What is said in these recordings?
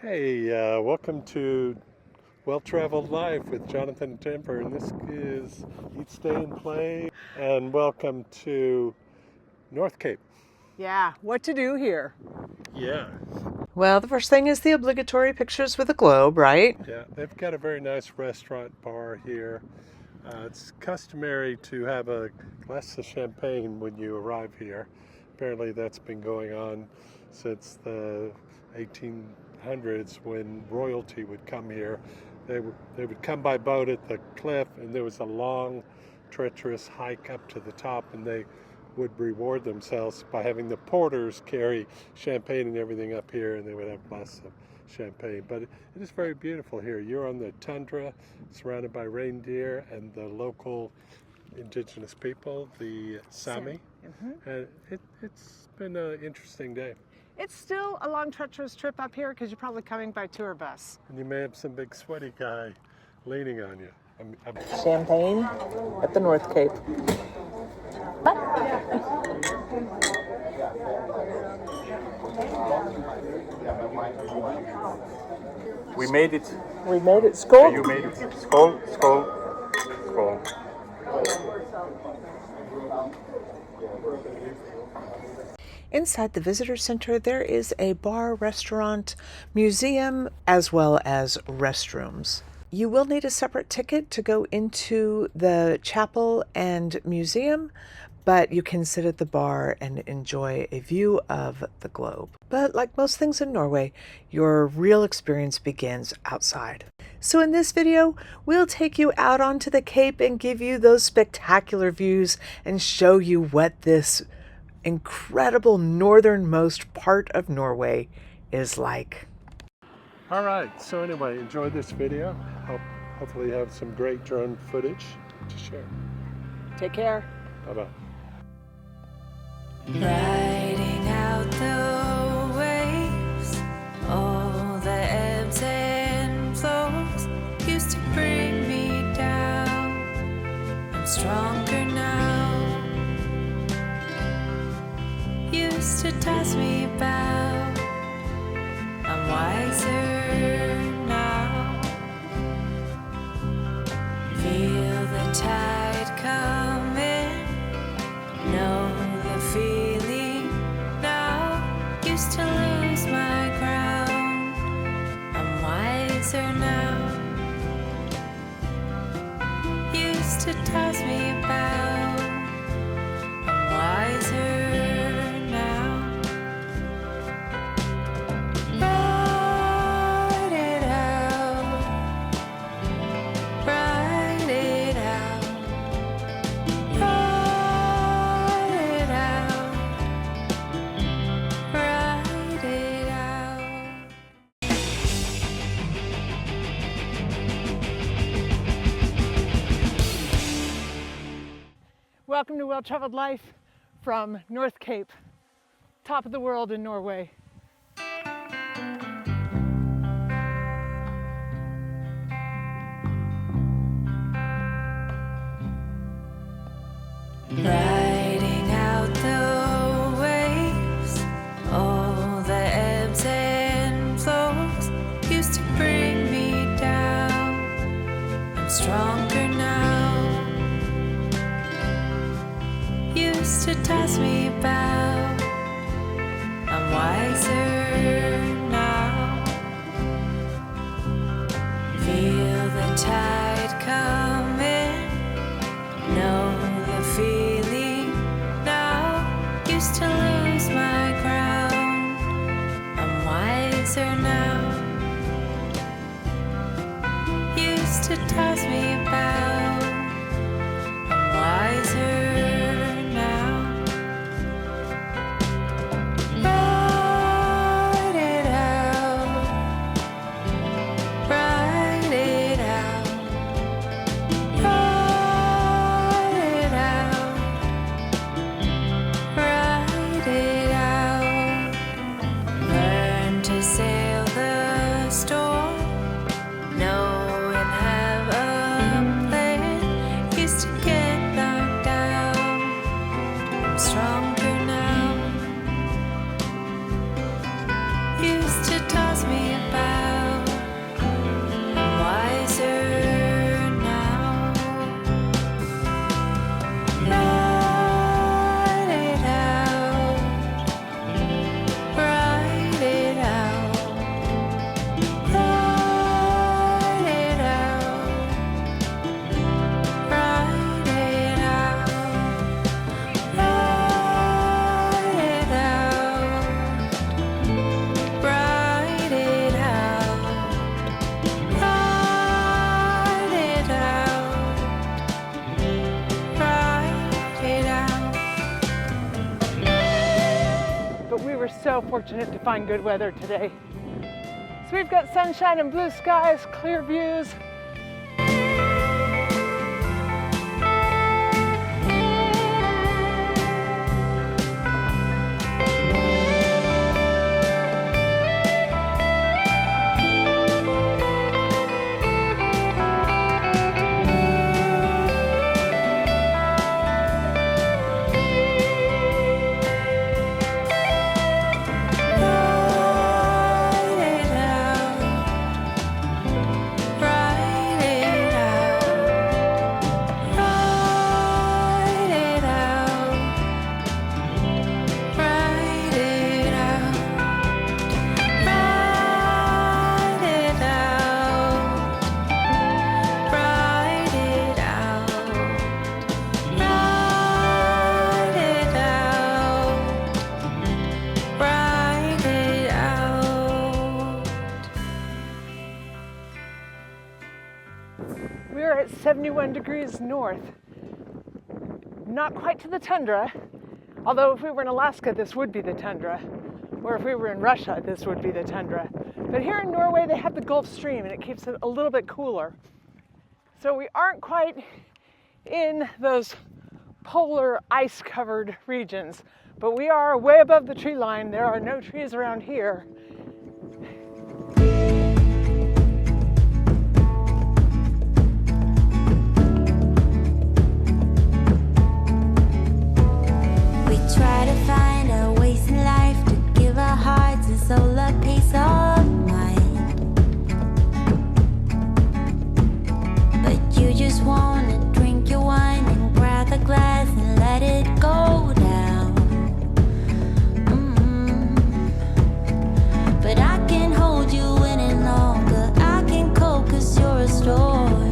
Hey, welcome to Well-Traveled Life with Jonathan and Timber, and this is Eat, Stay, and Play, and welcome to Northcape. Yeah, what to do here? Yeah, Well, the first thing is the obligatory pictures with a globe, right? yeah, they've got a very nice restaurant bar here. It's customary to have a glass of champagne when you arrive here. Apparently that's been going on since the 1800s when royalty would come here. They would come by boat at the cliff, and there was a long, treacherous hike up to the top, and they would reward themselves by having the porters carry champagne and everything up here, and they would have glass of champagne. But it is very beautiful here. You're on the tundra, surrounded by reindeer and the local indigenous people, the Sami. And it's been an interesting day. It's still a long, treacherous trip up here because you're probably coming by tour bus. And you may have some big sweaty guy leaning on you. Champagne at the North Cape. We made it. We made it. Skål. You made it. Skål, skål, skål. Inside the visitor center, there is a bar, restaurant, museum, as well as restrooms. You will need a separate ticket to go into the chapel and museum, but you can sit at the bar and enjoy a view of the globe. But like most things in Norway, your real experience begins outside. So in this video, we'll take you out onto the Cape and give you those spectacular views and show you what this incredible northernmost part of Norway is like. All right, so anyway, enjoy this video. Hopefully you have some great drone footage to share. Take care. Bye-bye. Riding out the waves, all the ebbs and flows used to bring me down. I'm stronger now. Used to toss me about. I'm wiser now. Feel the tide coming. Know the feeling now. Used to lose my ground. I'm wiser now. Used to toss me about. I'm wiser. Welcome to Well-Traveled Life from North Cape, top of the world in Norway. Riding out the waves, all the ebbs and flows used to bring me down. I'm stronger now. Used to toss me about. I'm wiser now. Feel the tide coming. Know the feeling now. Used to lose my ground. I'm wiser now. Used to toss me about. I'm wiser. Sail the storm, know and have a place. fortunate to find good weather today. So we've got sunshine and blue skies, clear views. We're at 71 degrees north. Not quite to the tundra, although if we were in Alaska, this would be the tundra. Or if we were in Russia, this would be the tundra. But here in Norway, they have the Gulf Stream and it keeps it a little bit cooler. So we aren't quite in those polar ice-covered regions, but we are way above the tree line. There are no trees around here. Try to find our ways in life to give our hearts and soul a peace of mind. But you just wanna drink your wine and grab the glass and let it go down. But I can't hold you any longer. I can cope 'cause you're a storm.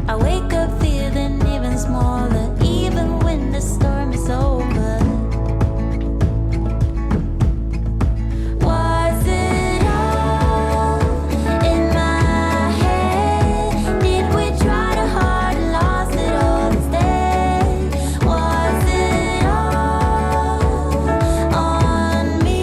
I wake up feeling even smaller, even when the storm is over. Was it all in my head? Did we try too hard and lost it all instead? Was it all on me?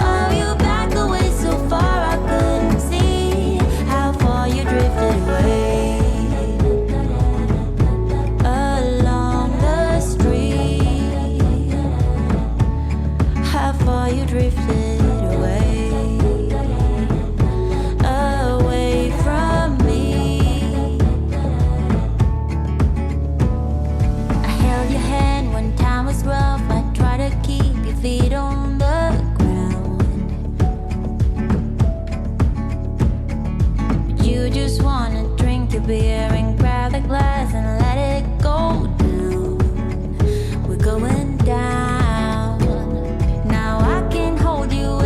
Oh, you backed away so far I couldn't see how far you drifted away. You drifted away, away from me. I held your hand when time was rough. I tried to keep your feet on the ground. But you just wanna drink your beer and grab the glass and let it go down. We're going down. I can hold you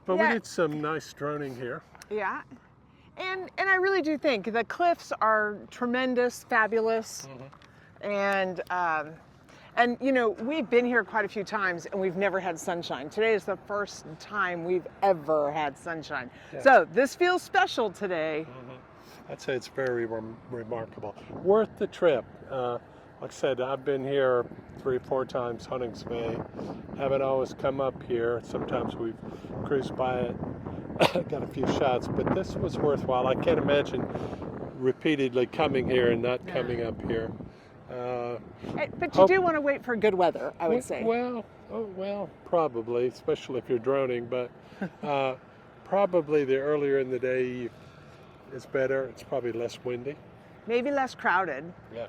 But Yeah. we did some nice droning here. Yeah. And I really do think the cliffs are tremendous, fabulous. And you know, we've been here quite a few times and we've never had sunshine. Today is the first time we've ever had sunshine. Yeah. So this feels special today. I'd say it's very remarkable. Worth the trip. Like I said, I've been here 3 or 4 times, Huntings Bay. Haven't always come up here. Sometimes we've cruised by it, got a few shots, but this was worthwhile. I can't imagine repeatedly coming here and not coming up here. But you do want to wait for good weather, I would say. Well, probably, especially if you're droning, but probably the earlier in the day is better. It's probably less windy. Maybe less crowded. Yeah.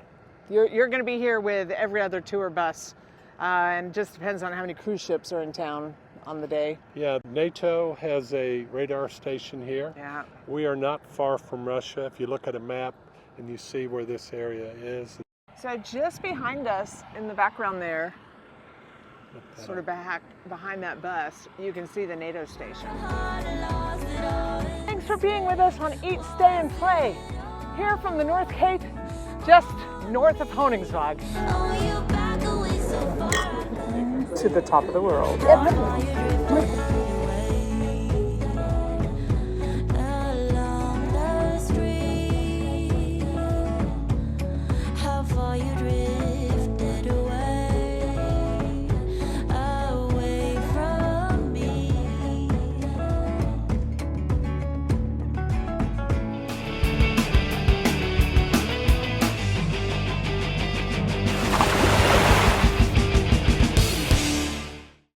You're going to be here with every other tour bus, and it just depends on how many cruise ships are in town on the day. Yeah, NATO has a radar station here. Yeah. We are not far from Russia. If you look at a map and you see where this area is. So just behind us in the background there, sort of behind that bus, you can see the NATO station. Thanks for being with us on Eat, Stay, and Play. Here from the North Cape, just north of Honingsvåg. Oh, you back away so far. To the top of the world. You're